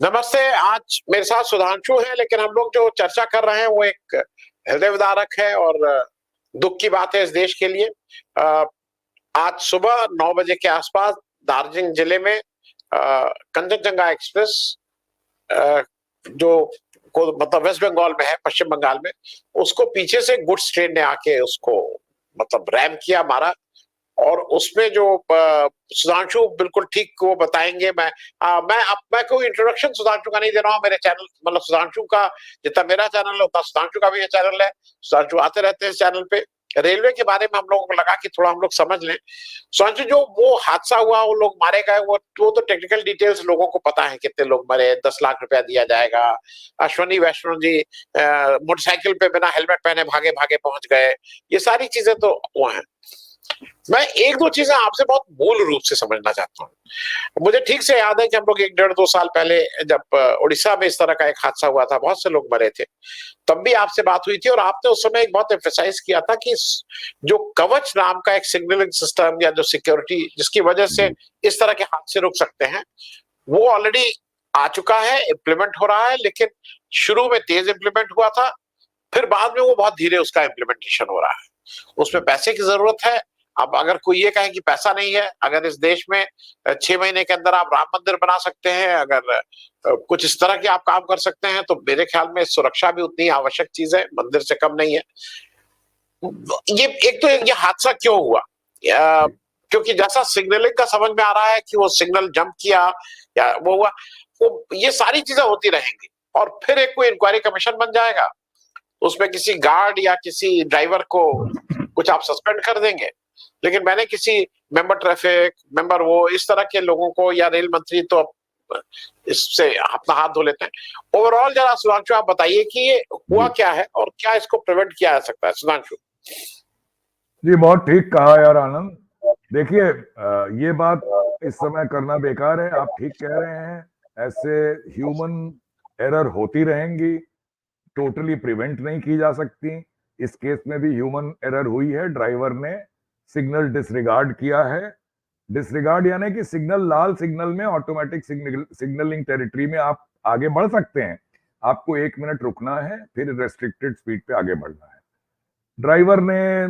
नमस्ते। आज मेरे साथ सुधांशु है, लेकिन हम लोग जो चर्चा कर रहे हैं वो एक हृदय विदारक है और दुख की बात है इस देश के लिए। अ, आज सुबह 9 बजे के आसपास दार्जिलिंग जिले में कंचनजंगा एक्सप्रेस, अ, जो को मतलब वेस्ट बंगाल में है, पश्चिम बंगाल में, उसको पीछे से गुड्स ट्रेन ने आके उसको मतलब रैम किया, मारा। और उसमें जो सुधांशु बिल्कुल ठीक वो बताएंगे। मैं कोई इंट्रोडक्शन सुधांशु का नहीं दे रहा हूँ। मेरे चैनल मतलब सुधांशु का जितना मेरा चैनल है उतना सुधांशु का भी ये चैनल है। सुधांशु आते रहते हैं इस चैनल पे। रेलवे के बारे में हम लोगों को लगा कि थोड़ा हम लोग समझ लें। सुधांशु, जो वो हादसा हुआ, वो लोग मारे गए, वो तो टेक्निकल डिटेल्स लोगों को पता है, कितने लोग मरे, 10 लाख रुपया दिया जाएगा। अश्वनी वैष्णव जी मोटरसाइकिल पे बिना हेलमेट पहने भागे भागे पहुंच गए। ये सारी चीजें तो वो हैं। मैं एक दो चीजें आपसे बहुत मूल रूप से समझना चाहता हूँ। मुझे ठीक से याद है कि हम लोग 1 डेढ़ 2 साल पहले जब उड़ीसा में इस तरह का एक हादसा हुआ था, बहुत से लोग मरे थे, तब भी आपसे बात हुई थी और आपने उस समय एक बहुत एम्फेसाइज किया था कि जो कवच नाम का एक सिग्नलिंग सिस्टम या जो सिक्योरिटी जिसकी वजह से इस तरह के हादसे रुक सकते हैं, वो ऑलरेडी आ चुका है, इम्प्लीमेंट हो रहा है। लेकिन शुरू में तेज इम्प्लीमेंट हुआ था, फिर बाद में वो बहुत धीरे उसका इम्प्लीमेंटेशन हो रहा है। उसमें पैसे की जरूरत है। अब अगर कोई ये कहे कि पैसा नहीं है, अगर इस देश में 6 महीने के अंदर आप राम मंदिर बना सकते हैं, अगर कुछ इस तरह के आप काम कर सकते हैं, तो मेरे ख्याल में सुरक्षा भी उतनी आवश्यक चीज है, मंदिर से कम नहीं है। ये एक तो ये हादसा क्यों हुआ? क्योंकि जैसा सिग्नलिंग का समझ में आ रहा है कि वो सिग्नल जंप किया या वो हुआ, वो ये सारी चीजें होती रहेंगी और फिर एक कोई इंक्वायरी कमीशन बन जाएगा। उसमें किसी गार्ड या किसी ड्राइवर को कुछ आप सस्पेंड कर देंगे। लेकिन मैंने किसी मेंबर ट्रैफिक, मेंबर वो इस तरह के लोगों को या रेल मंत्री तो इससे अपना हाथ धो लेते हैं। ओवरऑल जरा सुधांशु आप बताइए कि ये हुआ जी क्या है और क्या इसको प्रिवेंट किया जा सकता है, सुधांशु। जी, बहुत ठीक कहा यार आनंद। देखिए, ये बात इस समय करना बेकार है। आप ठीक कह रहे हैं, ऐसे ह्यूमन एरर होती रहेंगी, टोटली प्रिवेंट नहीं की जा सकती। इस केस में भी ह्यूमन एरर हुई है, ड्राइवर ने सिग्नल डिसरिगार्ड किया है। डिसरिगार्ड यानी कि सिग्नल, लाल सिग्नल में ऑटोमेटिक सिग्नलिंग टेरिटरी में आप आगे बढ़ सकते हैं। आपको 1 मिनट रुकना है, फिर रेस्ट्रिक्टेड स्पीड पे आगे बढ़ना है। ड्राइवर ने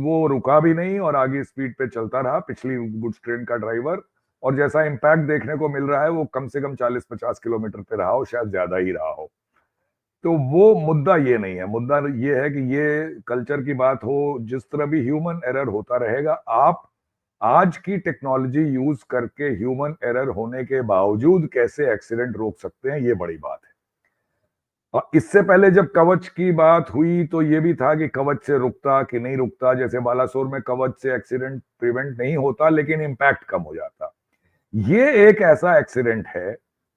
वो रुका भी नहीं और आगे स्पीड पे चलता रहा, पिछली गुड्स ट्रेन का ड्राइवर। और जैसा इम्पैक्ट देखने को मिल रहा है, वो कम से कम 40-50 किलोमीटर पे रहा हो, शायद ज्यादा ही रहा हो। तो वो मुद्दा ये नहीं है। मुद्दा ये है कि ये कल्चर की बात हो, जिस तरह भी ह्यूमन एरर होता रहेगा। आप आज की टेक्नोलॉजी यूज करके ह्यूमन एरर होने के बावजूद कैसे एक्सीडेंट रोक सकते हैं, ये बड़ी बात है। और इससे पहले जब कवच की बात हुई तो ये भी था कि कवच से रुकता कि नहीं रुकता। जैसे बालासोर में कवच से एक्सीडेंट प्रिवेंट नहीं होता, लेकिन इम्पैक्ट कम हो जाता। ये एक ऐसा एक्सीडेंट है,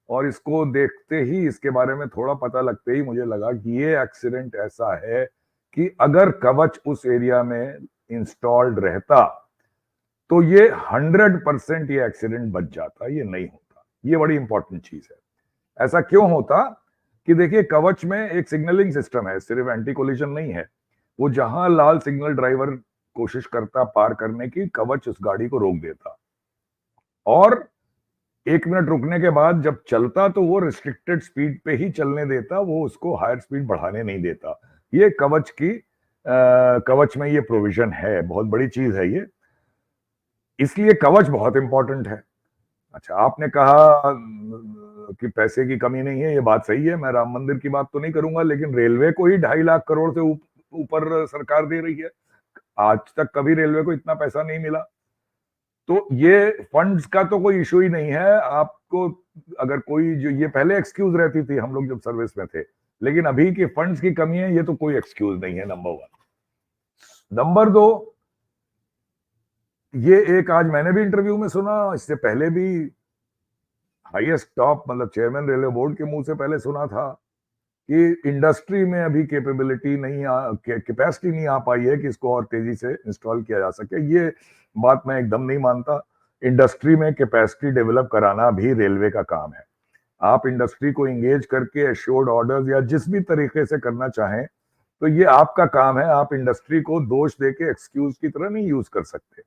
और इसको देखते ही, इसके बारे में थोड़ा पता लगते ही मुझे लगा कि ये एक्सीडेंट ऐसा है कि अगर कवच उस एरिया में इंस्टॉल्ड रहता तो ये 100% ये एक्सीडेंट बच जाता, ये नहीं होता। ये बड़ी इंपॉर्टेंट चीज है। ऐसा क्यों होता कि देखिए, कवच में एक सिग्नलिंग सिस्टम है, सिर्फ एंटी कोलिजन नहीं है। वो जहां लाल सिग्नल ड्राइवर कोशिश करता पार करने की, कवच उस गाड़ी को रोक देता। और 1 मिनट रुकने के बाद जब चलता तो वो रिस्ट्रिक्टेड स्पीड पे ही चलने देता, वो उसको हायर स्पीड बढ़ाने नहीं देता। ये कवच में ये प्रोविजन है, बहुत बड़ी चीज है ये। इसलिए कवच बहुत इंपॉर्टेंट है। अच्छा, आपने कहा कि पैसे की कमी नहीं है, ये बात सही है। मैं राम मंदिर की बात तो नहीं करूंगा, लेकिन रेलवे को ही 2.5 लाख करोड़ से ऊपर सरकार दे रही है। आज तक कभी रेलवे को इतना पैसा नहीं मिला। तो ये फंड्स का तो कोई इशू ही नहीं है। आपको अगर कोई, जो ये पहले एक्सक्यूज रहती थी हम लोग जब सर्विस में थे, लेकिन अभी की फंड्स की कमी है, ये तो कोई एक्सक्यूज नहीं है, नंबर वन। नंबर दो, ये एक आज मैंने भी इंटरव्यू में सुना, इससे पहले भी हाईएस्ट टॉप मतलब चेयरमैन रेलवे बोर्ड के मुंह से पहले सुना था कि इंडस्ट्री में अभी कैपेसिटी नहीं आ पाई है कि इसको और तेजी से इंस्टॉल किया जा सके। ये बात मैं एकदम नहीं मानता। इंडस्ट्री में कैपेसिटी डेवलप कराना भी रेलवे का काम है। आप इंडस्ट्री को एंगेज करके एश्योर्ड ऑर्डर्स या जिस भी तरीके से करना चाहें, तो ये आपका काम है। आप इंडस्ट्री को दोष देके एक्सक्यूज की तरह नहीं यूज कर सकते।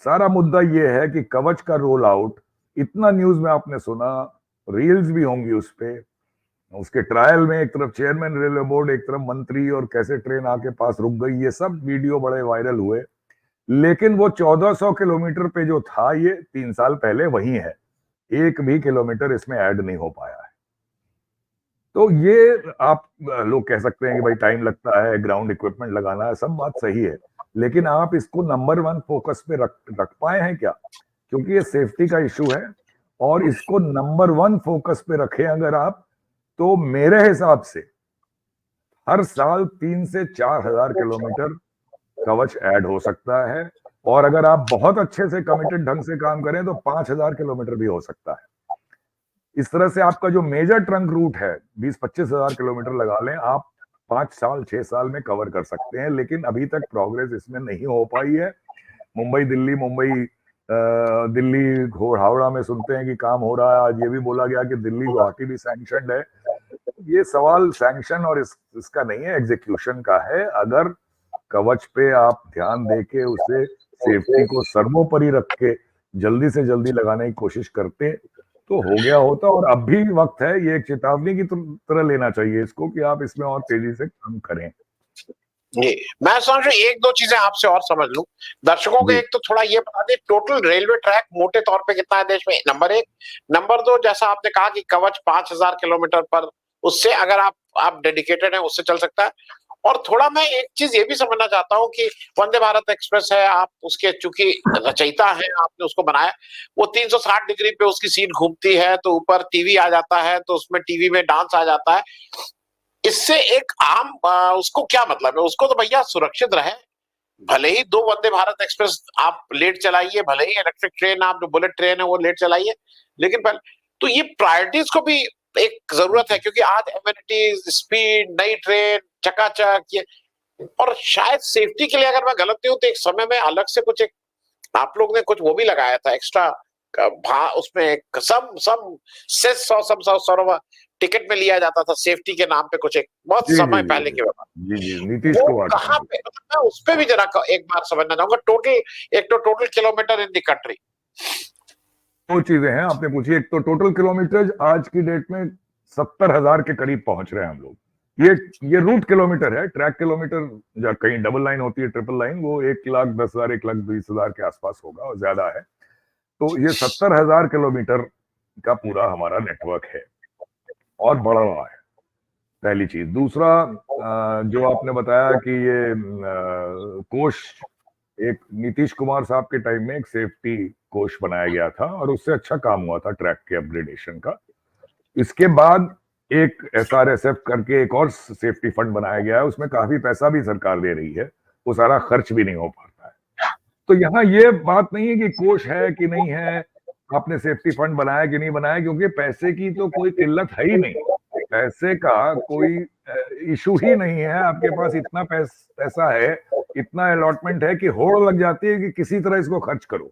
सारा मुद्दा ये है कि कवच का रोल आउट, इतना न्यूज में आपने सुना रील्स भी होंगी उस पे, उसके ट्रायल में एक तरफ चेयरमैन रेलवे बोर्ड, एक तरफ मंत्री, और कैसे ट्रेन आके पास रुक गई, ये सब वीडियो बड़े वायरल हुए। लेकिन वो 1400 किलोमीटर पे जो था, ये 3 साल पहले वही है, 1 भी किलोमीटर इसमें ऐड नहीं हो पाया है। तो ये आप लोग कह सकते हैं कि भाई टाइम लगता है, ग्राउंड इक्विपमेंट लगाना है, सब बात सही है, लेकिन आप इसको नंबर 1 फोकस पे रख पाए हैं क्या? क्योंकि ये सेफ्टी का इशू है, और इसको नंबर 1 फोकस पे रखें अगर आप, तो मेरे हिसाब से हर साल 3 से 4,000 किलोमीटर कवच ऐड हो सकता है, और अगर आप बहुत अच्छे से कमिटेड ढंग से काम करें तो 5,000 किलोमीटर भी हो सकता है। इस तरह से आपका जो मेजर ट्रंक रूट है 20-25 हजार किलोमीटर लगा लें आप, 5 साल 6 साल में कवर कर सकते हैं। लेकिन अभी तक प्रोग्रेस इसमें नहीं हो पाई है। मुंबई दिल्ली हावड़ा में सुनते हैं कि काम हो रहा है, आज ये भी बोला गया कि दिल्ली गुवाहाटी भी सैंक्शनड है। ये सवाल सैंक्शन और इसका नहीं है, एग्जीक्यूशन का है। अगर कवच पे आप ध्यान देके उसे सेफ्टी को सर्वोपरि रख के जल्दी से जल्दी लगाने की कोशिश करते तो हो गया होता, और अब भी वक्त है। ये एक चेतावनी की तरह लेना चाहिए इसको कि आप इसमें और तेजी से काम करें। जी, मैं समझ रहा हूँ, एक दो चीजें आपसे और समझ लूं दर्शकों को। एक तो थोड़ा ये बता दें, टोटल रेलवे ट्रैक मोटे तौर पे कितना है देश में, नंबर 1। नंबर 2, जैसा आपने कहा कि कवच 5,000 किलोमीटर पर, उससे अगर आप डेडिकेटेड हैं उससे चल सकता है। और थोड़ा मैं एक चीज ये भी समझना चाहता हूँ कि वंदे भारत एक्सप्रेस है, आप उसके चूंकि रचयिता है, आपने उसको बनाया, वो 360 डिग्री पे उसकी सीट घूमती है, तो ऊपर टीवी आ जाता है, तो उसमें टीवी में डांस आ जाता है। इससे एक आम उसको क्या मतलब है? उसको तो भैया सुरक्षित रहे, भले ही 2 वंदे भारत एक्सप्रेस आप लेट चलाइए, भले ही इलेक्ट्रिक ट्रेन, आप जो बुलेट ट्रेन है वो लेट चलाइए, लेकिन पहले तो ये प्रायोरिटीज को भी एक जरूरत है, क्योंकि आज एमिनिटीज, स्पीड, नई ट्रेन, चकाचक, ये और शायद सेफ्टी के लिए, अगर मैं गलत नहीं हूं तो एक समय में अलग से कुछ एक आप लोग ने कुछ वो भी लगाया था एक्स्ट्रा उसमें सम सेस और सम टिकट में लिया जाता था सेफ्टी के नाम पे, कुछ एक बहुत समय पहले की बात। जी, नीतीश वो कुमार कहाँ पे, मतलब मैं उस पे भी जरा एक बार समझना चाहूंगा। Total kilometre in the country. 2 चीजें हैं आपने पूछी। एक तो टोटल किलोमीटर आज की डेट में 70,000 के करीब पहुंच रहे हैं हम लोग। ये रूट किलोमीटर है। ट्रैक किलोमीटर जब कहीं डबल लाइन होती है, ट्रिपल लाइन, वो 1,10,000 1,20,000 के आसपास होगा, और ज्यादा है। तो ये 70,000 किलोमीटर का पूरा हमारा नेटवर्क है और बढ़ रहा है, पहली चीज। दूसरा, जो आपने बताया कि ये कोष, एक नीतीश कुमार साहब के टाइम में एक सेफ्टी कोष बनाया गया था, और उससे अच्छा काम हुआ था ट्रैक के अपग्रेडेशन का। इसके बाद एक SRSF करके एक और सेफ्टी फंड बनाया गया है, उसमें काफी पैसा भी सरकार दे रही है, वो सारा खर्च भी नहीं हो पाता है। तो यहाँ ये बात नहीं है कि कोष है कि नहीं है, आपने सेफ्टी फंड बनाया कि नहीं बनाया, क्योंकि पैसे की तो कोई किल्लत है ही नहीं, पैसे का कोई इशू ही नहीं है। आपके पास इतना पैसा है, इतना अलॉटमेंट है कि होड़ लग जाती है कि किसी तरह इसको खर्च करो।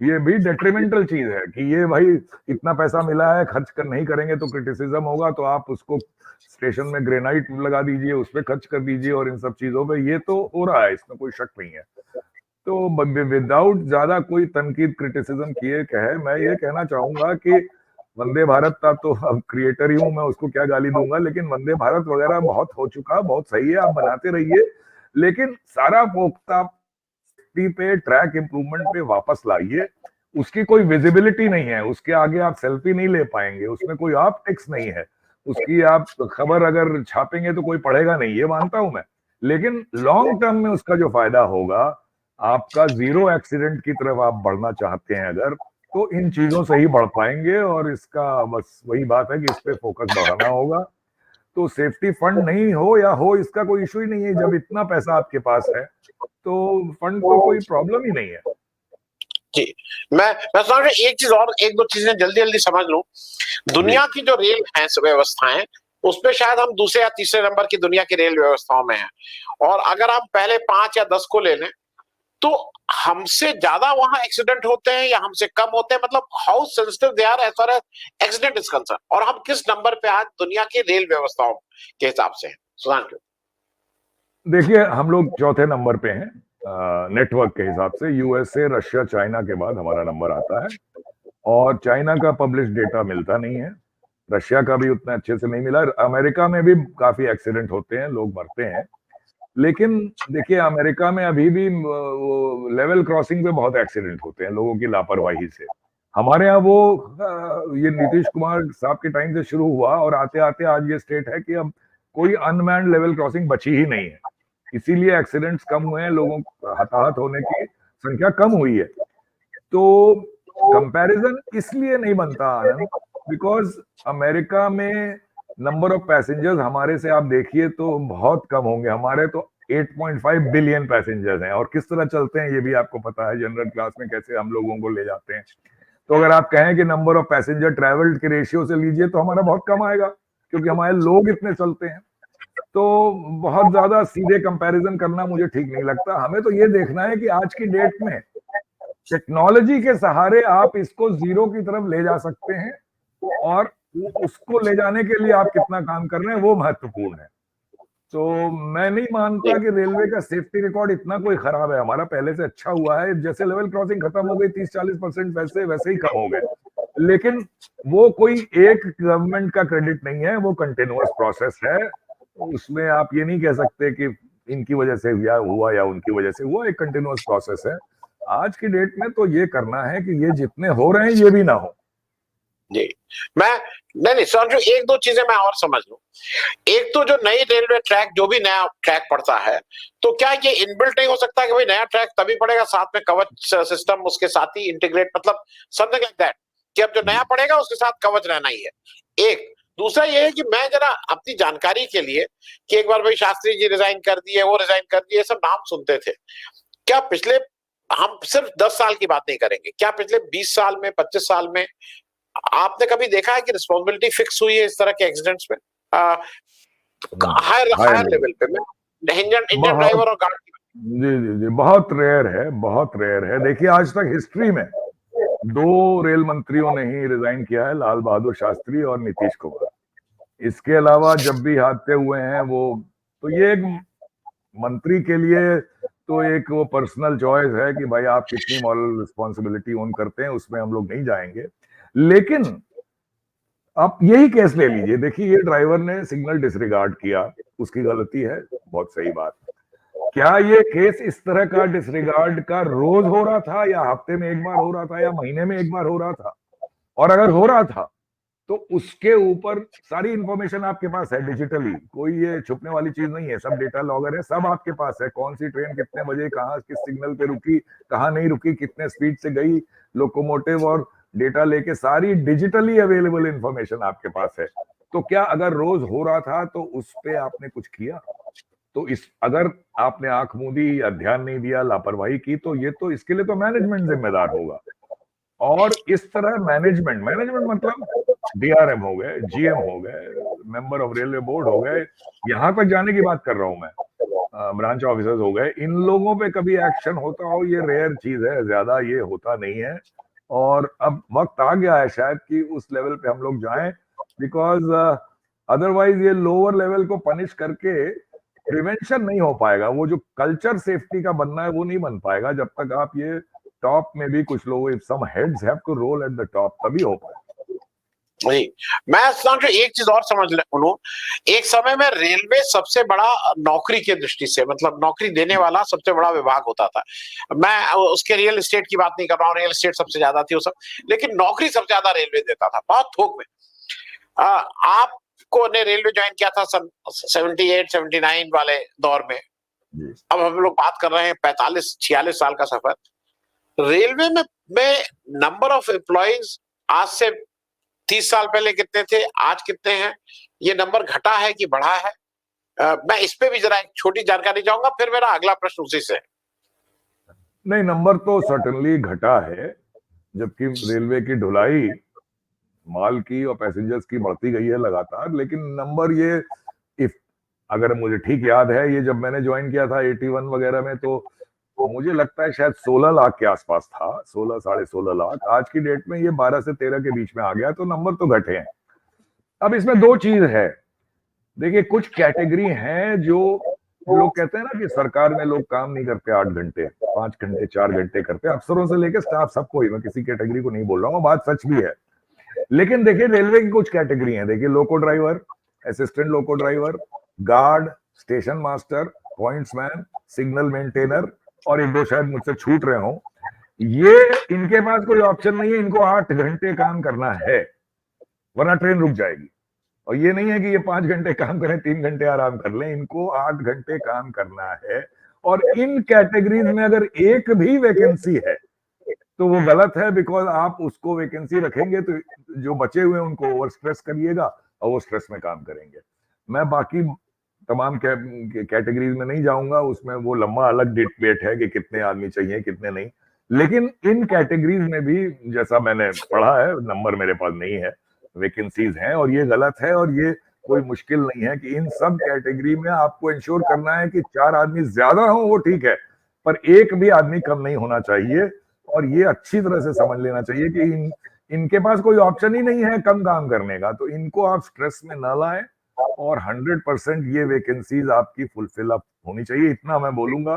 ये भी डेट्रीमेंटल चीज है कि ये भाई इतना पैसा मिला है, खर्च कर नहीं करेंगे तो क्रिटिसिज्म होगा, तो आप उसको स्टेशन में ग्रेनाइट लगा दीजिए, उस पर खर्च कर दीजिए, और इन सब चीजों पे ये तो हो रहा है, इसमें कोई शक नहीं है। तो विदाउट ज्यादा कोई तनकीद क्रिटिसिज्म किए कहे, मैं ये कहना चाहूंगा कि वंदे भारत का तो अब क्रिएटर ही हूं मैं, उसको क्या गाली दूंगा, लेकिन वंदे भारत वगैरह बहुत हो चुका, बहुत सही है, आप बनाते रहिए, लेकिन सारा फोकस पे ट्रैक इंप्रूवमेंट पे वापस लाइए। उसकी कोई विजिबिलिटी नहीं है, उसके आगे आप सेल्फी नहीं ले पाएंगे, उसमें कोई ऑप्टिक्स नहीं है, उसकी आप खबर अगर छापेंगे तो कोई पढ़ेगा नहीं, ये मानता हूं मैं। लेकिन लॉन्ग टर्म में उसका जो फायदा होगा, आपका जीरो एक्सीडेंट की तरफ आप बढ़ना चाहते हैं अगर, तो इन चीजों से ही बढ़ पाएंगे। और इसका बस वही बात है कि इस पे फोकस बढ़ाना होगा। तो सेफ्टी फंड नहीं हो या हो, इसका कोई इशू ही नहीं है। जब इतना पैसा आपके पास है तो फंड तो कोई प्रॉब्लम ही नहीं है। जी, मैं समझ रहा हूं, एक चीज और, एक दो चीजें जल्दी जल्दी समझ लूं। दुनिया की जो रेल है व्यवस्थाएं, उसमें शायद हम दूसरे या तीसरे नंबर की दुनिया की रेल व्यवस्थाओं में हैं। और अगर हम पहले 5 या 10 को ले लें, तो हमसे ज्यादा वहां एक्सीडेंट होते हैं या हमसे कम होते हैं? मतलब how sensitive they are as far as accident is concern, और हम किस नंबर पे आज दुनिया की रेल व्यवस्थाओं के हिसाब से हैं? सुधांशु, देखिए, हम लोग चौथे नंबर पे हैं नेटवर्क के हिसाब से। USA, रशिया, चाइना के बाद हमारा नंबर आता है, और चाइना का पब्लिश डेटा मिलता नहीं है। रशिया का भी उतना अच्छे से नहीं मिला। अमेरिका में भी काफी एक्सीडेंट होते हैं, लोग मरते हैं, लेकिन देखिए अमेरिका में अभी भी वो लेवल क्रॉसिंग पे बहुत एक्सीडेंट होते हैं लोगों की लापरवाही से। हमारे यहाँ वो ये नीतीश कुमार साहब के टाइम से शुरू हुआ और आते आते आज ये स्टेट है कि अब कोई अनमैन्ड लेवल क्रॉसिंग बची ही नहीं है, इसीलिए एक्सीडेंट्स कम हुए हैं, लोगों हताहत होने की संख्या कम हुई है। तो कंपैरिजन इसलिए नहीं बनता आनंद, बिकॉज अमेरिका में नंबर ऑफ पैसेंजर्स हमारे से आप देखिए तो बहुत कम होंगे। हमारे तो 8.5 बिलियन पैसेंजर्स हैं और किस तरह चलते हैं ये भी आपको पता है, जनरल क्लास में कैसे हम लोगों को ले जाते हैं। तो अगर आप कहें कि नंबर ऑफ पैसेंजर ट्रेवल्ड के रेशियो से लीजिए तो हमारा बहुत कम आएगा, क्योंकि हमारे लोग इतने चलते हैं। तो बहुत ज्यादा सीधे कंपैरिजन करना मुझे ठीक नहीं लगता। हमें तो ये देखना है कि आज की डेट में टेक्नोलॉजी के सहारे आप इसको जीरो की तरफ ले जा सकते हैं, और उसको ले जाने के लिए आप कितना काम कर रहे हैं वो महत्वपूर्ण है। तो मैं नहीं मानता कि रेलवे का सेफ्टी रिकॉर्ड इतना कोई खराब है, हमारा पहले से अच्छा हुआ है। जैसे लेवल क्रॉसिंग खत्म हो गई 30-40% वैसे वैसे ही कम हो गए, लेकिन वो कोई एक गवर्नमेंट का क्रेडिट नहीं है, वो कंटिन्यूअस प्रोसेस है। उसमें आप ये नहीं कह सकते कि इनकी वजह से हुआ या उनकी वजह से हुआ, एक कंटिन्यूअस प्रोसेस है। आज की डेट में तो ये करना है कि ये जितने हो रहे हैं ये भी ना हो। जी, मैं नहीं सुधांशु, एक दो चीजें मैं और समझ लूं। एक तो जो नई रेलवे ट्रैक, जो भी नया ट्रैक पड़ता है, तो क्या ये इनबिल्ट नहीं हो सकता कि भाई नया ट्रैक तभी पड़ेगा साथ में कवच सिस्टम उसके साथ ही इंटीग्रेट, मतलब समथिंग लाइक दैट, कि अब जो नया पड़ेगा उसके साथ कवच रहना ही है। एक दूसरा ये है कि मैं जरा अपनी जानकारी के लिए, कि एक बार भाई शास्त्री जी रिजाइन कर दिए, वो रिजाइन कर दिए, सब नाम सुनते थे। क्या पिछले, हम सिर्फ 10 साल की बात नहीं करेंगे, क्या पिछले 20 साल में, 25 साल में आपने कभी देखा है कि रिस्पॉन्सिबिलिटी फिक्स हुई है इस तरह के एक्सीडेंट्स में, हायर लेवल पे? मैं इंजन ड्राइवर और गार्ड की, जी जी जी, बहुत रेयर है, बहुत रेयर है। देखिए आज तक हिस्ट्री में 2 रेल मंत्रियों ने ही रिजाइन किया है, लाल बहादुर शास्त्री और नीतीश कुमार। इसके अलावा जब भी हादसे हुए हैं वो, तो ये एक मंत्री के लिए तो एक वो पर्सनल चॉइस है कि भाई आप कितनी मॉरल रिस्पॉन्सिबिलिटी ओन करते हैं, उसमें हम लोग नहीं जाएंगे। लेकिन आप यही केस ले लीजिए, देखिए ये ड्राइवर ने सिग्नल डिसरिगार्ड किया, उसकी गलती है, बहुत सही बात। क्या ये केस इस तरह का डिसरिगार्ड का रोज हो रहा था, या हफ्ते में एक बार हो रहा था, या महीने में एक बार हो रहा था? और अगर हो रहा था तो उसके ऊपर सारी इंफॉर्मेशन आपके पास है डिजिटली, कोई ये छुपने वाली चीज नहीं है, सब डेटा लॉगर है, सब आपके पास है। कौन सी ट्रेन कितने बजे कहाँ किस सिग्नल पे रुकी, कहाँ नहीं रुकी, कितने स्पीड से गई, लोकोमोटिव और डेटा लेके सारी डिजिटली अवेलेबल इंफॉर्मेशन आपके पास है। तो क्या अगर रोज हो रहा था तो उस पे आपने कुछ किया? तो इस अगर आपने आंख मूंदी या ध्यान नहीं दिया, लापरवाही की, तो ये तो इसके लिए तो मैनेजमेंट जिम्मेदार होगा। और इस तरह मैनेजमेंट मतलब डीआरएम हो गए, जीएम हो गए, मेंबर ऑफ रेलवे बोर्ड हो गए, यहां तक जाने की बात कर रहा हूं मैं, ब्रांच ऑफिसर्स हो गए, इन लोगों पे कभी एक्शन होता हो ये रेयर चीज है, ज्यादा ये होता नहीं है। और अब वक्त आ गया है शायद कि उस लेवल पे हम लोग जाएं, बिकॉज अदरवाइज ये लोअर लेवल को पनिश करके प्रिवेंशन नहीं हो पाएगा। वो जो कल्चर सेफ्टी का बनना है वो नहीं बन पाएगा जब तक आप ये टॉप में भी कुछ लोग, if some heads have to roll at the top, तभी हो पाएगा। नहीं, मैं सोच एक चीज और समझ लूं। एक समय में रेलवे सबसे बड़ा नौकरी की दृष्टि से, मतलब नौकरी देने वाला सबसे बड़ा विभाग होता था। मैं उसके रियल एस्टेट की बात नहीं कर रहा हूँ, रियल एस्टेट सबसे ज्यादा थी वो सब, लेकिन नौकरी सबसे ज्यादा रेलवे देता था, बहुत थोक में। आपको ने रेलवे ज्वाइन किया था सन 78-79 वाले दौर में। अब हम लोग बात कर रहे हैं 45-46 साल का सफर। रेलवे में नंबर ऑफ एम्प्लॉइज आज से 30 साल पहले कितने थे, आज कितने हैं, ये नंबर घटा है कि बढ़ा है? मैं इस पे भी जरा एक छोटी जानकारी चाहूंगा, फिर मेरा अगला प्रश्न उसी से। नहीं, नंबर तो सर्टेनली घटा है, जबकि रेलवे की ढुलाई माल की और पैसेंजर्स की बढ़ती गई है लगातार। लेकिन नंबर ये, इफ अगर मुझे ठीक याद है, ये जब मैंने ज्वाइन किया था 81 वगैरह में, तो मुझे लगता है शायद 16 लाख के आसपास था, 16 साढ़े 16 लाख। आज की डेट में ये 12 से 13 के बीच में आ गया, तो नंबर तो घटे हैं। अब इसमें 2 चीज है, देखिए कुछ कैटेगरी हैं जो लोग कहते हैं ना कि सरकार में लोग काम नहीं करते 8 घंटे, 5 घंटे, 4 घंटे करते हैं, अफसरों से लेकर स्टाफ सबको ही, मैं किसी कैटेगरी को नहीं बोल रहा हूँ, बात सच भी है। लेकिन देखिए रेलवे की कुछ कैटेगरी है, देखिए लोको driver, assistant loco driver, guard, station master, pointsman, signal maintainer और एक दो शायद मुझसे छूट रहे हों। ये इनके पास कोई ऑप्शन नहीं है, इनको 8 घंटे काम करना है वरना ट्रेन रुक जाएगी। और ये नहीं है कि ये 5 घंटे काम करें 3 घंटे आराम कर लें, इनको 8 घंटे काम करना है। और इन कैटेगरीज में अगर एक भी वैकेंसी है तो वो गलत है, बिकॉज आप उसको वैकेंसी रखेंगे तो जो बचे हुए हैं उनको ओवर स्ट्रेस करिएगा और वो स्ट्रेस में काम करेंगे। मैं बाकी तमाम कैटेगरीज में नहीं जाऊंगा, उसमें वो लंबा अलग डिबेट है कि कितने आदमी चाहिए कितने नहीं। लेकिन इन कैटेगरीज में भी जैसा मैंने पढ़ा है, नंबर मेरे पास नहीं है, वैकेंसीज हैं और ये गलत है। और ये कोई मुश्किल नहीं है कि इन सब कैटेगरी में आपको इंश्योर करना है कि 4 आदमी ज्यादा हो वो ठीक है, पर एक भी आदमी कम नहीं होना चाहिए। और ये अच्छी तरह से समझ लेना चाहिए कि इनके पास कोई ऑप्शन ही नहीं है कम काम करने का, तो इनको आप स्ट्रेस में ना लाएं और 100% ये वैकेंसीज आपकी फुलफिल अप होनी चाहिए, इतना मैं बोलूंगा।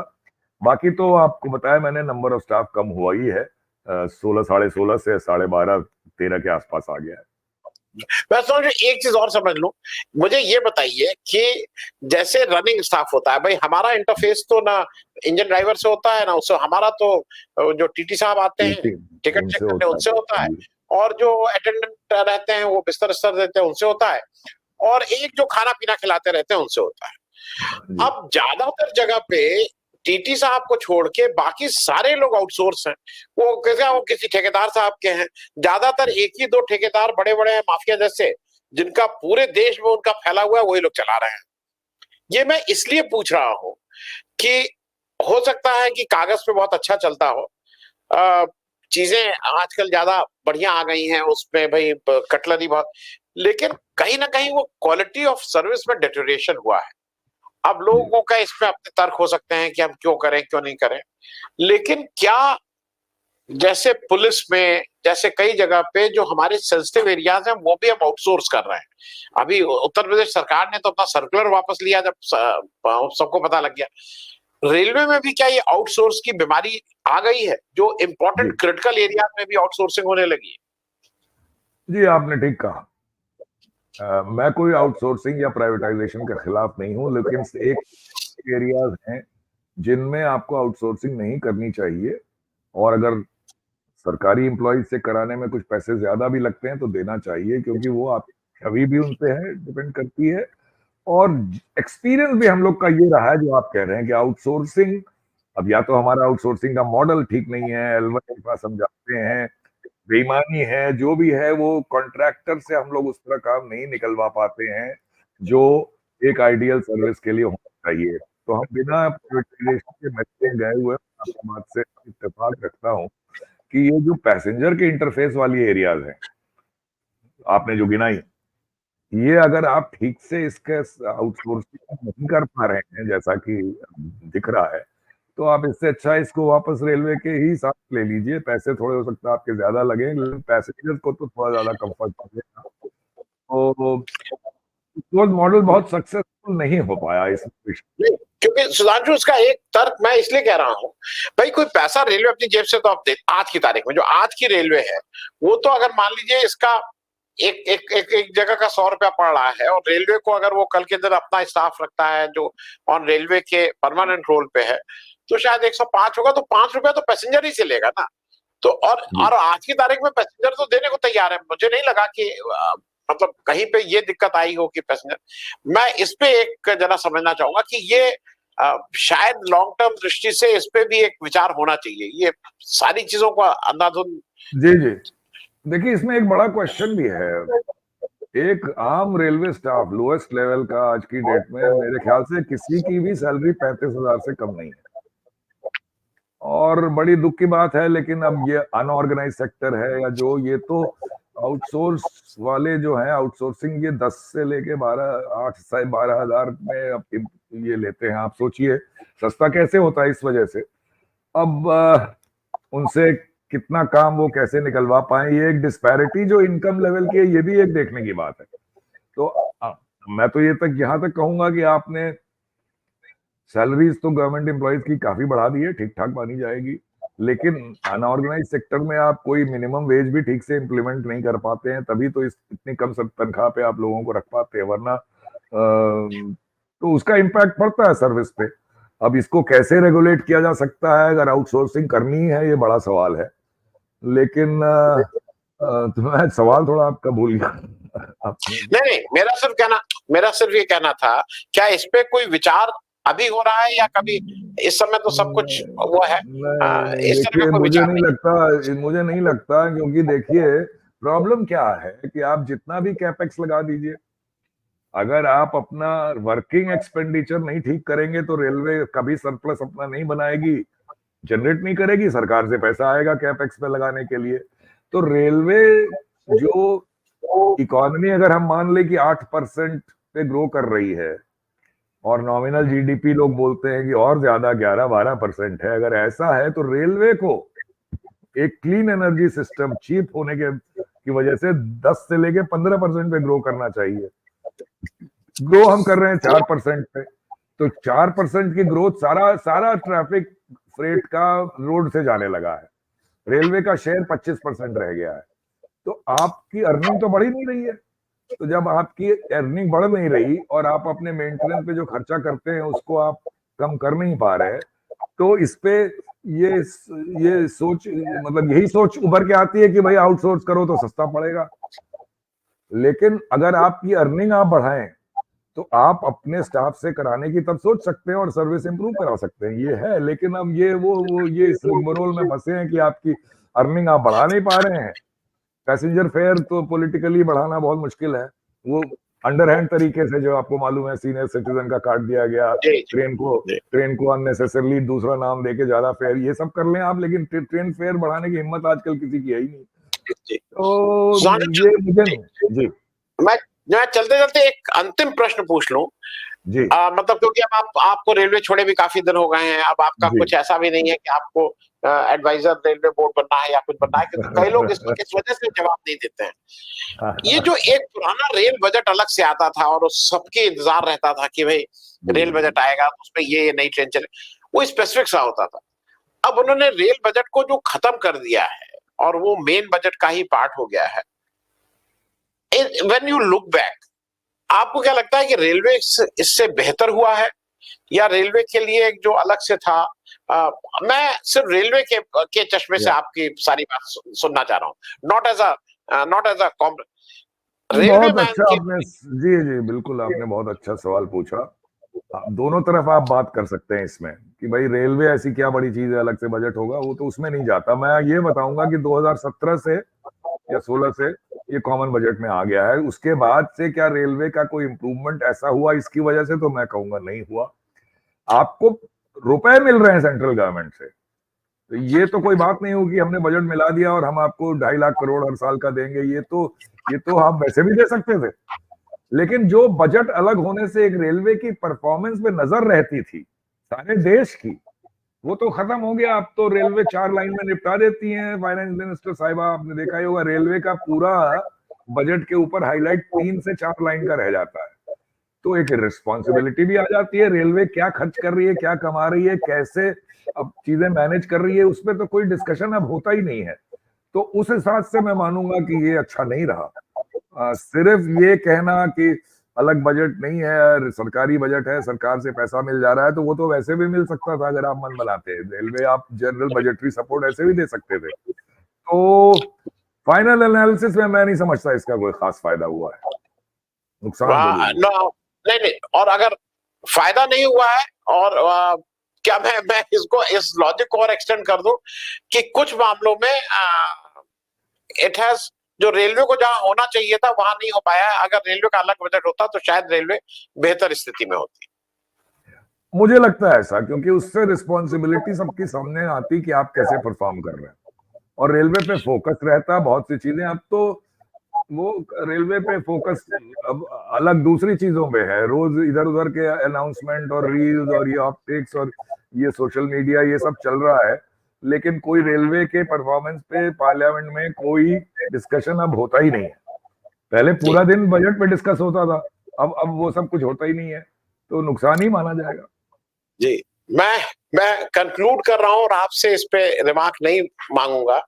बाकी तो आपको बताया मैंने, नंबर ऑफ स्टाफ कम हुआ ही है, 16 साढ़े 16 से 12.5 13 के आसपास आ गया है। मैं समझ एक चीज और समझ लूं, मुझे ये बताइए कि जैसे रनिंग स्टाफ होता है, भाई हमारा इंटरफेस तो ना इंजन ड्राइवर से होता है ना उससे, हमारा तो जो टीटी साहब आते हैं टिकट चेक करने उनसे होता है, और जो अटेंडेंट रहते हैं वो बिस्तर स्तर देते हैं उनसे होता है, और एक जो खाना पीना खिलाते रहते हैं उनसे होता है। अब ज्यादातर जगह पे टीटी साहब को छोड़ के बाकी सारे लोग आउटसोर्स हैं। वो किसी ठेकेदार साहब के हैं, ज्यादातर एक ही दो ठेकेदार बड़े बड़े हैं माफिया जैसे, जिनका पूरे देश में उनका फैला हुआ है, वही लोग चला रहे हैं। ये मैं इसलिए पूछ रहा हूं कि हो सकता है कि कागज पे बहुत अच्छा चलता हो, चीजें आजकल ज्यादा बढ़िया आ गई हैं उसमें, भाई कटलरी बहुत, लेकिन कहीं ना कहीं वो क्वालिटी ऑफ सर्विस में डिटोरेशन हुआ है। अब लोगों का इसमें अपने तर्क हो सकते हैं कि हम क्यों करें क्यों नहीं करें, लेकिन क्या जैसे पुलिस में, जैसे कई जगह पे जो हमारे सेंसिटिव एरियाज हैं वो भी हम आउटसोर्स कर रहे हैं। अभी उत्तर प्रदेश सरकार ने तो अपना सर्कुलर वापस लिया जब सबको पता लग गया। रेलवे में भी क्या ये आउटसोर्स की बीमारी आ गई है, जो इंपॉर्टेंट क्रिटिकल एरिया में भी आउटसोर्सिंग होने लगी है? जी आपने ठीक कहा। मैं कोई आउटसोर्सिंग या प्राइवेटाइजेशन के खिलाफ नहीं हूं, लेकिन एक एरियाज हैं जिनमें आपको आउटसोर्सिंग नहीं करनी चाहिए, और अगर सरकारी एम्प्लॉय से कराने में कुछ पैसे ज्यादा भी लगते हैं तो देना चाहिए, क्योंकि वो आप छवि भी उन पे है, डिपेंड करती है। और एक्सपीरियंस भी हम लोग का ये रहा है जो आप कह रहे हैं कि आउटसोर्सिंग, अब या तो हमारा आउटसोर्सिंग का मॉडल ठीक नहीं है, एलवन के पास हम जाते हैं, बेईमानी है, जो भी है वो कॉन्ट्रैक्टर से हम लोग उस तरह काम नहीं निकलवा पाते हैं जो एक आइडियल सर्विस के लिए होना चाहिए। तो हम बिना प्राइवेटाइजेशन के मैसेज गए हुए आपकी बात से इत्तेफाक रखता हूँ कि ये जो पैसेंजर के इंटरफेस वाली एरियाज हैं आपने जो गिनाई, ये अगर आप ठीक से इसके आउटसोर्सिंग नहीं कर पा रहे हैं जैसा कि दिख रहा है, तो आप इससे अच्छा इसको वापस रेलवे के ही साथ ले लीजिए। पैसे थोड़े हो सकता है आपके ज्यादा लगे, लेकिन पैसेंजर्स को तो थोड़ा ज्यादा कंफर्ट मिलेगा। तो मॉडल बहुत सक्सेसफुल नहीं हो पाया इस विषय। क्योंकि सुधांशु उसका एक तर्क मैं इसलिए कह रहा हूं, भाई कोई पैसा रेलवे अपनी जेब से तो आप दे, आज की तारीख में जो आज की रेलवे है वो तो अगर मान लीजिए इसका एक जगह का 100 रुपया पड़ रहा है, और रेलवे को अगर वो कल के दिन अपना स्टाफ रखता है जो ऑन रेलवे के परमानेंट रोल पे है, तो शायद 105 होगा, तो 5 रुपया तो पैसेंजर ही से लेगा ना। तो और आज की तारीख में पैसेंजर तो देने को तैयार है, मुझे नहीं लगा कि मतलब कहीं पे ये दिक्कत आई हो कि पैसेंजर। मैं इस पे एक जरा समझना चाहूंगा कि ये शायद लॉन्ग टर्म दृष्टि से इस पे भी एक विचार होना चाहिए, ये सारी चीजों को अंधाधुंध। जी जी, देखिए इसमें एक बड़ा क्वेश्चन भी है। एक आम रेलवे स्टाफ लोएस्ट लेवल का आज की डेट में मेरे ख्याल से किसी की भी सैलरी 35,000 से कम नहीं है। और बड़ी दुख की बात है, लेकिन अब ये अनऑर्गेनाइज सेक्टर है या जो, ये तो आउटसोर्स वाले जो हैं, आउटसोर्सिंग ये 10 से लेके 12 8 से 12,000 में अब ये लेते हैं। आप सोचिए सस्ता कैसे होता है इस वजह से। अब उनसे कितना काम वो कैसे निकलवा पाए, ये एक डिस्पैरिटी जो इनकम लेवल की है, ये भी एक देखने की बात है। तो मैं तो ये तक यहां तक कहूंगा कि आपने सैलरीज तो गवर्नमेंट एम्प्लॉयज की काफी बढ़ा दी है, ठीक ठाक मानी जाएगी, लेकिन अनऑर्गेनाइज सेक्टर में आप कोई मिनिमम वेज भी ठीक से इम्प्लीमेंट नहीं कर पाते हैं, तभी तो इस इतनी कम तनख्वाह पे आप लोगों को रख पाते हैं, वरना तो उसका इम्पैक्ट पड़ता है सर्विस पे। अब इसको कैसे रेगुलेट किया जा सकता है, अगर आउटसोर्सिंग करनी है, ये बड़ा सवाल है। लेकिन तो मैं सवाल थोड़ा आपका भूल गया। नहीं, मेरा सिर्फ ये कहना था, क्या इस पे कोई विचार अभी हो रहा है, या कभी इस समय तो सब कुछ वो है, नहीं, इस तरह का देखिए कोई विचार मुझे नहीं लगता, क्योंकि देखिए प्रॉब्लम क्या है कि आप जितना भी कैपेक्स लगा दीजिए, अगर आप अपना वर्किंग एक्सपेंडिचर नहीं ठीक करेंगे तो रेलवे कभी सरप्लस अपना नहीं बनाएगी, जनरेट नहीं करेगी, सरकार से पैसा आएगा कैपेक्स पे लगाने के लिए। तो रेलवे जो इकोनॉमी अगर हम मान ले कि 8% पे ग्रो कर रही है, और नॉमिनल जीडीपी लोग बोलते हैं कि और ज्यादा 11-12% है, अगर ऐसा है तो रेलवे को एक क्लीन एनर्जी सिस्टम चीप होने की वजह से 10 से लेके 15% पे ग्रो करना चाहिए। ग्रो हम कर रहे हैं 4% पे, तो 4% की ग्रोथ, सारा ट्रैफिक फ्रेट का रोड से जाने लगा है, रेलवे का शेयर 25% रह गया है, तो आपकी अर्निंग तो बढ़ ही नहीं रही है। तो जब आपकी अर्निंग बढ़ नहीं रही और आप अपने मेंटेनेंस पे जो खर्चा करते हैं उसको आप कम कर नहीं पा रहे, तो इस पे ये सोच, मतलब यही सोच उभर के आती है कि भाई आउटसोर्स करो तो सस्ता पड़ेगा। लेकिन अगर आपकी अर्निंग आप बढ़ाएं तो आप अपने स्टाफ से कराने की तब सोच सकते हैं और सर्विस इंप्रूव करा सकते हैं, ये है। लेकिन अब ये इस रिग्मरोल में फंसे हैं कि आपकी अर्निंग आप बढ़ा नहीं पा रहे हैं। पैसेंजर फेयर तो पॉलिटिकली बढ़ाना बहुत मुश्किल है, वो अंडरहैंड तरीके से, जो आपको मालूम है, सीनियर सिटीजन का काट दिया गया, ट्रेन को अननेसेसरली दूसरा नाम देके ज्यादा फेयर, ये सब कर लें आप, लेकिन ट्रेन फेयर बढ़ाने की हिम्मत आजकल किसी की है ही नहीं। तो ये मुझे जी मैं चलते चलते एक अंतिम प्रश्न पूछ लूं जी, मतलब, क्योंकि अब आपको रेलवे छोड़े भी काफी दिन हो गए हैं, अब आपका कुछ ऐसा भी नहीं है कि आपको एडवाइजर रेलवे बोर्ड बनना है या कुछ बनना है, क्योंकि कई लोग इस वजह से जवाब नहीं देते हैं। ये जो एक पुराना रेल बजट अलग से आता था और सबके इंतजार रहता था कि भाई रेल बजट आएगा, उसमें ये नई ट्रेन चले, वो स्पेसिफिक सा होता था। अब उन्होंने रेल बजट को जो खत्म कर दिया है और वो मेन बजट का ही पार्ट हो गया है। व्हेन यू लुक बैक, आपको क्या लगता है कि रेलवे इससे बेहतर हुआ है, या रेलवे के लिए एक जो अलग से था, मैं सिर्फ रेलवे के चश्मे से आपकी सारी बात सुनना चाह रहा हूँ, नॉट एज अ रेलवे बहुत अच्छा आपने, जी बिल्कुल, आपने बहुत अच्छा सवाल पूछा। दोनों तरफ आप बात कर सकते हैं इसमें कि भाई रेलवे ऐसी क्या बड़ी चीज है, अलग से बजट होगा, वो तो उसमें नहीं जाता। मैं ये बताऊंगा कि 2017 से या 16 से ये कॉमन बजट में आ गया है, उसके बाद से क्या रेलवे का कोई इंप्रूवमेंट ऐसा हुआ इसकी वजह से, तो मैं कहूंगा नहीं हुआ। आपको रुपए मिल रहे हैं सेंट्रल गवर्नमेंट से, तो ये तो कोई बात नहीं होगी हमने बजट मिला दिया और हम आपको 2.5 लाख करोड़ हर साल का देंगे, ये तो आप वैसे भी दे सकते थे। लेकिन जो बजट अलग होने से एक रेलवे की परफॉर्मेंस पे नजर रहती थी सारे देश की, वो तो खत्म हो गया। अब तो रेलवे 4 लाइन में निपटा देती है। फाइनेंस मिनिस्टर साहिबा, आपने देखा ही होगा, रेलवे का पूरा बजट के ऊपर हाईलाइट 3 से 4 लाइन का रह जाता है। तो एक रिस्पॉन्सिबिलिटी भी आ जाती है, रेलवे क्या खर्च कर रही है, क्या कमा रही है, कैसे अब चीजें मैनेज कर रही है, उसमें तो कोई डिस्कशन अब होता ही नहीं है। तो उस हिसाब से मैं मानूंगा कि ये अच्छा नहीं रहा। सिर्फ ये कहना कि अलग बजट नहीं है, सरकारी बजट है, सरकार से पैसा मिल जा रहा है, तो वो तो वैसे भी मिल सकता था अगर आप मन बनाते। रेलवे आप जनरल बजटरी सपोर्ट ऐसे भी दे सकते थे। तो फाइनल एनालिसिस में मैं नहीं समझता इसका कोई खास फायदा हुआ है, नुकसान जरूर हुआ। नहीं, और अगर फायदा नहीं हुआ है, और क्या मैं इसको, इस लॉजिक को और एक्सटेंड कर दूं कि कुछ मामलों में इट हैज, जो रेलवे को जहां होना चाहिए था वहां नहीं हो पाया है। अगर रेलवे का अलग बजट होता तो शायद रेलवे बेहतर स्थिति में होती। मुझे लगता है ऐसा, क्योंकि उससे रिस्पॉन्सिबिलिटी सबके सामने आती कि आप कैसे परफॉर्म कर रहे हैं, और रेलवे पे फोकस रहता बहुत सी चीजें। अब तो वो रेलवे पे फोकस अब अलग दूसरी चीजों पे है, रोज इधर उधर के अनाउंसमेंट और रील्स और ये ऑप्टिक्स और ये सोशल मीडिया, ये सब चल रहा है, लेकिन कोई रेलवे के परफॉर्मेंस पे पार्लियामेंट में कोई डिस्कशन अब होता ही नहीं है। पहले पूरा दिन बजट पे डिस्कस होता था, अब वो सब कुछ होता ही नहीं है, तो नुकसान ही माना जाएगा। जी, मैं कंक्लूड कर रहा हूं और आपसे इस पे रिमार्क नहीं मांगूंगा,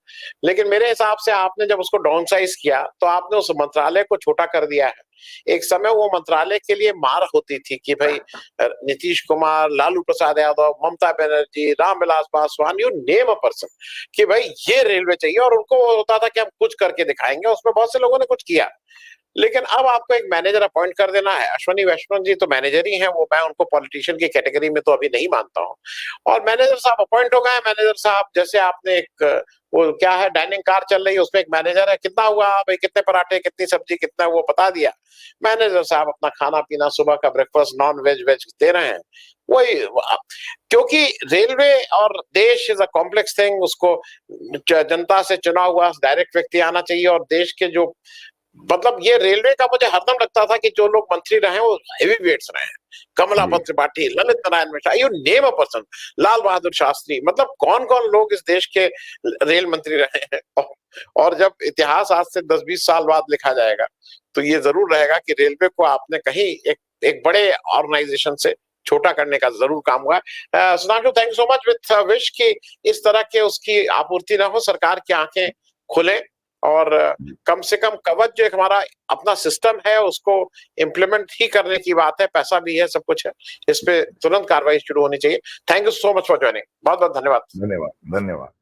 लेकिन मेरे हिसाब से आपने जब उसको डाउन साइज किया तो आपने उस मंत्रालय को छोटा कर दिया है। एक समय वो मंत्रालय के लिए मार होती थी कि भाई Nitish Kumar, Lalu Prasad Yadav, Mamata Banerjee, Ramvilas Paswan, you name a person, कि भाई ये रेलवे चाहिए, और उनको होता था कि हम कुछ करके दिखाएंगे। उसमें बहुत से लोगों ने कुछ किया, लेकिन अब आपको एक मैनेजर अपॉइंट कर देना है। अश्वनी वैष्णव जी तो मैनेजर ही हैं, वो मैं उनको पॉलिटिशियन की कैटेगरी में तो अभी नहीं मानता हूं। और मैनेजर साहब अपॉइंट हो गए। मैनेजर साहब जैसे आपने एक वो क्या है, डाइनिंग कार चल रही है, उसमें एक मैनेजर है, कितना हुआ भाई, कितने पराठे, कितनी सब्जी, कितना, वो बता दिया। मैनेजर साहब अपना खाना पीना, सुबह का ब्रेकफास्ट नॉन वेज वेज दे रहे हैं। वही, क्योंकि रेलवे और देश इज अ कॉम्प्लेक्स थिंग, उसको जनता से चुना हुआ डायरेक्ट व्यक्ति आना चाहिए। और देश के जो, मतलब ये रेलवे का मुझे हरदम लगता था कि जो लोग मंत्री रहे वो हेवी वेट्स रहे हैं। Kamlapat Tripathi, Lalit Narayan Mishra, you name a person, Lal Bahadur Shastri, मतलब कौन कौन लोग इस देश के रेल मंत्री रहे हैं। और जब इतिहास आज से 10-20 साल बाद लिखा जाएगा तो ये जरूर रहेगा कि रेलवे को आपने कहीं एक बड़े ऑर्गेनाइजेशन से छोटा करने का जरूर काम हुआ। Sudhanshu, thank you so much, with wish कि इस तरह के उसकी आपूर्ति ना हो, सरकार की आंखें खुले, और कम से कम कवच जो एक हमारा अपना सिस्टम है उसको इम्प्लीमेंट ही करने की बात है। पैसा भी है, सब कुछ है, इस पे तुरंत कार्रवाई शुरू होनी चाहिए। Thank you so much for joining, बहुत बहुत धन्यवाद। धन्यवाद।